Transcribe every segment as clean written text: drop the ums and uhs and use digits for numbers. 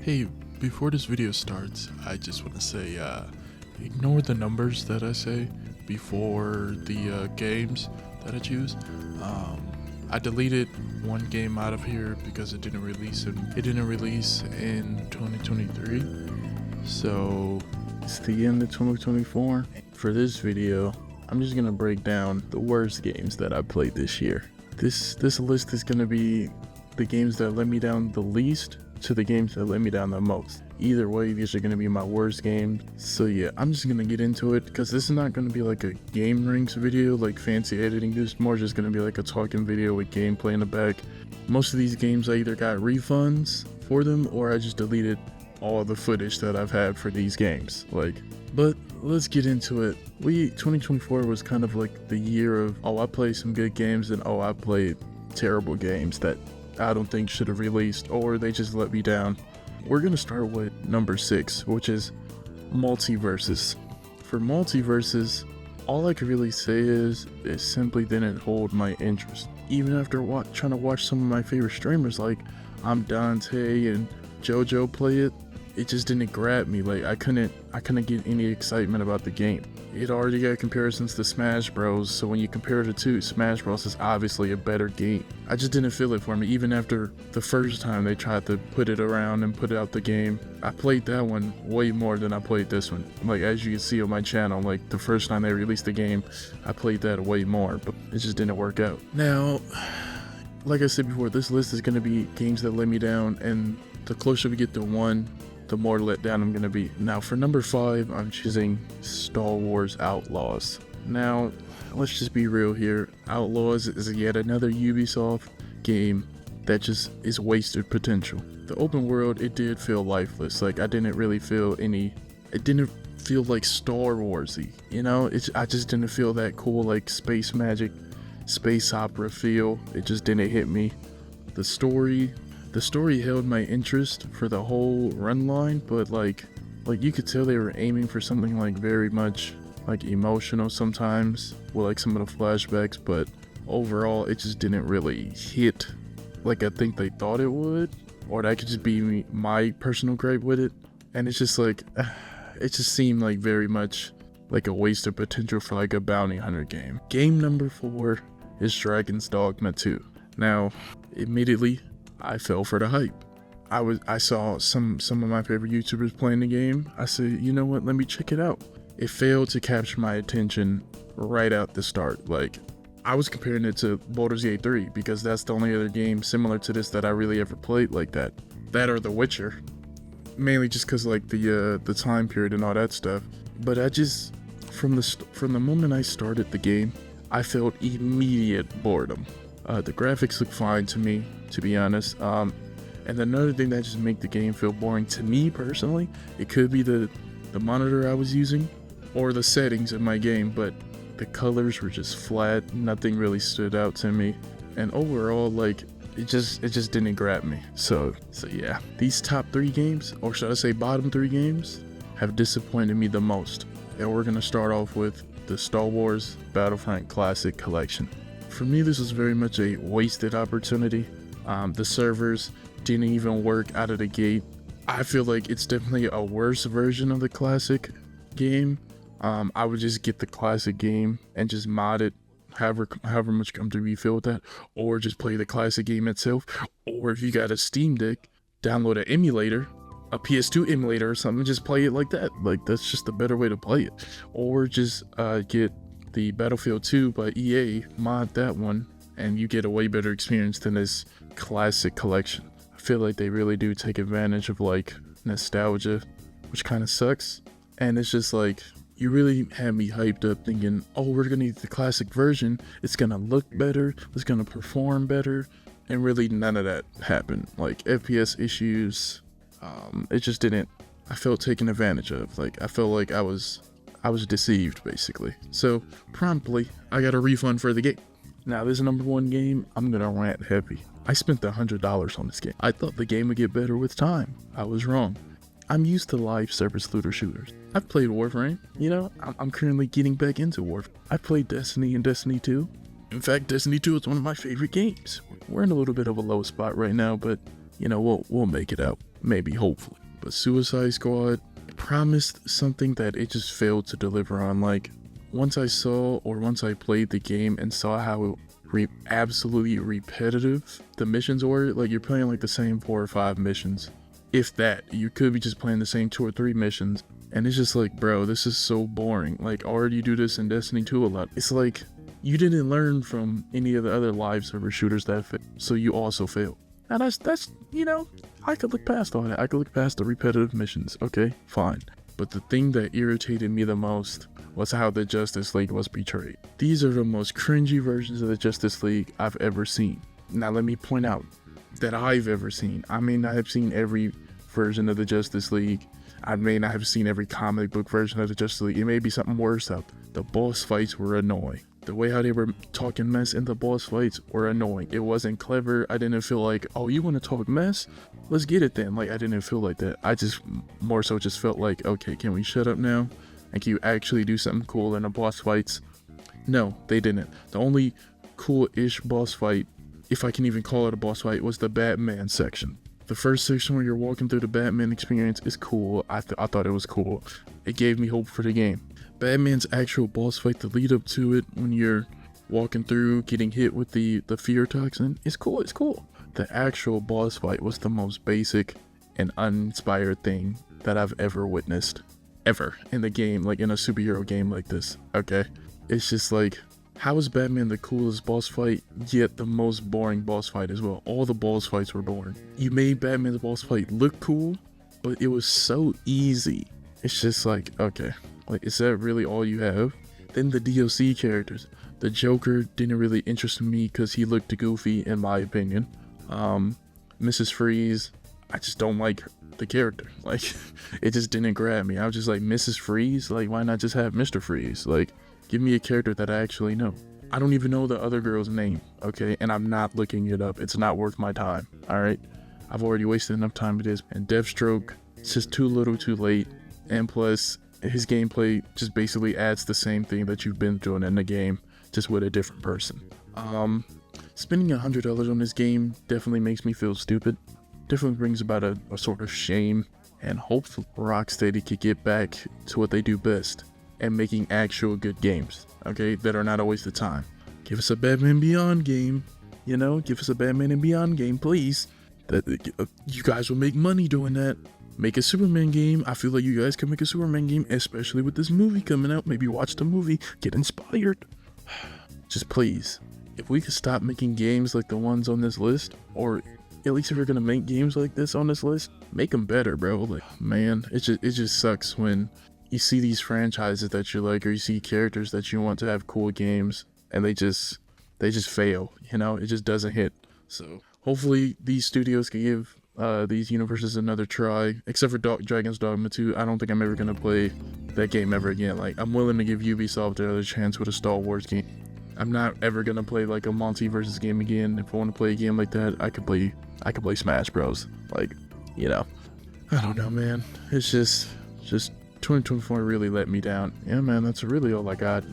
Hey, before this video starts, I just want to say, ignore the numbers that I say before the games that I choose. I deleted one game out of here because it didn't release in 2023. So it's the end of 2024. For this video, I'm just gonna break down the worst games that I played this year. This list is gonna be the games that let me down the least to the games that let me down the most. Either way, these are gonna be my worst games. So yeah, I'm just gonna get into it because this is not gonna be like a game ranks video, like fancy editing. This is more just gonna be like a talking video with gameplay in the back. Most of these games I either got refunds for them or I just deleted all the footage that I've had for these games. But let's get into it. 2024 was kind of like the year of, oh, I played some good games and oh, I played terrible games that I don't think should have released, or they just let me down. We're gonna start with number 6, which is Multiversus. For Multiversus, all I could really say is it simply didn't hold my interest. Even after trying to watch some of my favorite streamers like Dante and JoJo play it, it just didn't grab me. Like I couldn't get any excitement about the game. It already got comparisons to Smash Bros, so when you compare the two, Smash Bros is obviously a better game. I just didn't feel it for me, even after the first time they tried to put it around and put out the game. I played that one way more than I played this one. Like as you can see on my channel, like the first time they released the game, I played that way more, but it just didn't work out. Now, like I said before, this list is gonna be games that let me down, and the closer we get to 1, the more let down I'm gonna be. Now for number 5, I'm choosing Star Wars Outlaws. Now, let's just be real here. Outlaws is yet another Ubisoft game that just is wasted potential. The open world, it did feel lifeless. Like I didn't really feel it didn't feel like Star Warsy, you know? I just didn't feel that cool like space magic, space opera feel. It just didn't hit me. The story held my interest for the whole run line, but like you could tell they were aiming for something like very much like emotional sometimes with like some of the flashbacks, but overall it just didn't really hit like I think they thought it would, or that could just be my personal gripe with it. And it's just like it just seemed like very much like a waste of potential for like a bounty hunter game. Game number 4 is Dragon's Dogma 2. Now, immediately I fell for the hype. I saw some of my favorite YouTubers playing the game. I said, you know what, let me check it out. It failed to capture my attention right out the start. Like, I was comparing it to Baldur's Gate 3 because that's the only other game similar to this that I really ever played like that. That or The Witcher. Mainly just because like the time period and all that stuff. But I just, from the moment I started the game, I felt immediate boredom. The graphics look fine to me, to be honest. And another thing that just make the game feel boring to me personally, it could be the monitor I was using or the settings in my game, but the colors were just flat. Nothing really stood out to me. And overall, like, it just didn't grab me. So yeah, these top 3 games, or should I say bottom 3 games, have disappointed me the most. And we're gonna start off with the Star Wars Battlefront Classic Collection. For me, this was very much a wasted opportunity. The servers didn't even work out of the gate. I feel like it's definitely a worse version of the classic game. I would just get the classic game and just mod it however much comfortable you feel with that, or just play the classic game itself. Or if you got a Steam Deck, download an emulator, a PS2 emulator or something, just play it like that. Like that's just a better way to play it. Or just get the Battlefield 2 by EA, mod that one, and you get a way better experience than this classic collection. I feel like they really do take advantage of like nostalgia, which kind of sucks. And it's just like, you really had me hyped up thinking, oh, we're gonna get the classic version, it's gonna look better, it's gonna perform better, and really none of that happened. Like FPS issues, it just didn't, I felt taken advantage of. Like I felt like I was deceived basically. So promptly I got a refund for the game. Now this number 1 game, I'm gonna rant heavy. I spent $100 on this game. I thought the game would get better with time. I was wrong. I'm used to live service looter shooters. I've played Warframe, you know, I'm currently getting back into Warframe. I played Destiny and Destiny 2. In fact, Destiny 2 is one of my favorite games. We're in a little bit of a low spot right now, but you know, we'll make it out. maybe, hopefully. But Suicide Squad promised something that it just failed to deliver on. Like, once I played the game and saw how absolutely repetitive the missions were, like you're playing like the same 4 or 5 missions, if that. You could be just playing the same 2 or 3 missions, and it's just like, bro, this is so boring. Like, already do this in Destiny 2 a lot. It's like you didn't learn from any of the other live server shooters that failed, so you also failed. Now that's you know, I could look past all that. I could look past the repetitive missions. Okay, fine. But the thing that irritated me the most was how the Justice League was portrayed. These are the most cringy versions of the Justice League I've ever seen. Now let me point out that I've ever seen. I may not have seen every version of the Justice League. I may not have seen every comic book version of the Justice League. It may be something worse out. The boss fights were annoying. The way how they were talking mess in the boss fights were annoying. It wasn't clever. I didn't feel like, oh, you want to talk mess? Let's get it then. Like, I didn't feel like that. I just more so just felt like, okay, can we shut up now? And can you actually do something cool in the boss fights? No, they didn't. The only cool-ish boss fight, if I can even call it a boss fight, was the Batman section. The first section where you're walking through the Batman experience is cool. I thought it was cool. It gave me hope for the game. Batman's actual boss fight, the lead up to it, when you're walking through, getting hit with the fear toxin, it's cool, it's cool. The actual boss fight was the most basic and uninspired thing that I've ever witnessed. Ever in the game, like in a superhero game like this, okay? It's just like, how is Batman the coolest boss fight, yet the most boring boss fight as well? All the boss fights were boring. You made Batman's boss fight look cool, but it was so easy. It's just like, okay, like, is that really all you have? Then the DLC characters. The Joker didn't really interest me because he looked goofy, in my opinion. Mrs. Freeze, I just don't like the character. Like, it just didn't grab me. I was just like, Mrs. Freeze? Like, why not just have Mr. Freeze? Like, give me a character that I actually know. I don't even know the other girl's name, okay? And I'm not looking it up. It's not worth my time, alright? I've already wasted enough time with this. And Deathstroke, it's just too little too late. And plus, his gameplay just basically adds the same thing that you've been doing in the game, just with a different person. Spending $100 on this game definitely makes me feel stupid. Definitely brings about a sort of shame, and hopefully Rocksteady could get back to what they do best, and making actual good games, okay, that are not a waste of time. Give us a Batman Beyond game, you know, give us a Batman and Beyond game, please. That you guys will make money doing that. Make a Superman game. I feel like you guys can make a Superman game, especially with this movie coming out. Maybe watch the movie, get inspired. Just please, if we could stop making games like the ones on this list, or at least if you're gonna make games like this on this list, make them better, bro. Like, man, it just sucks when you see these franchises that you like, or you see characters that you want to have cool games, and they just fail. You know, it just doesn't hit. So hopefully these studios can give these universes another try. Except for Dragon's Dogma 2, I don't think I'm ever gonna play that game ever again. Like, I'm willing to give Ubisoft another chance with a Star Wars game. I'm not ever gonna play like a Multiversus game again. If I want to play a game like that, I could play Smash Bros. Like, you know, I don't know, man. It's just 2024 really let me down. Yeah, man, that's really all I got.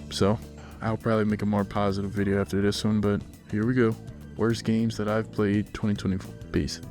So I'll probably make a more positive video after this one, but here we go. Worst games that I've played 2024. Peace.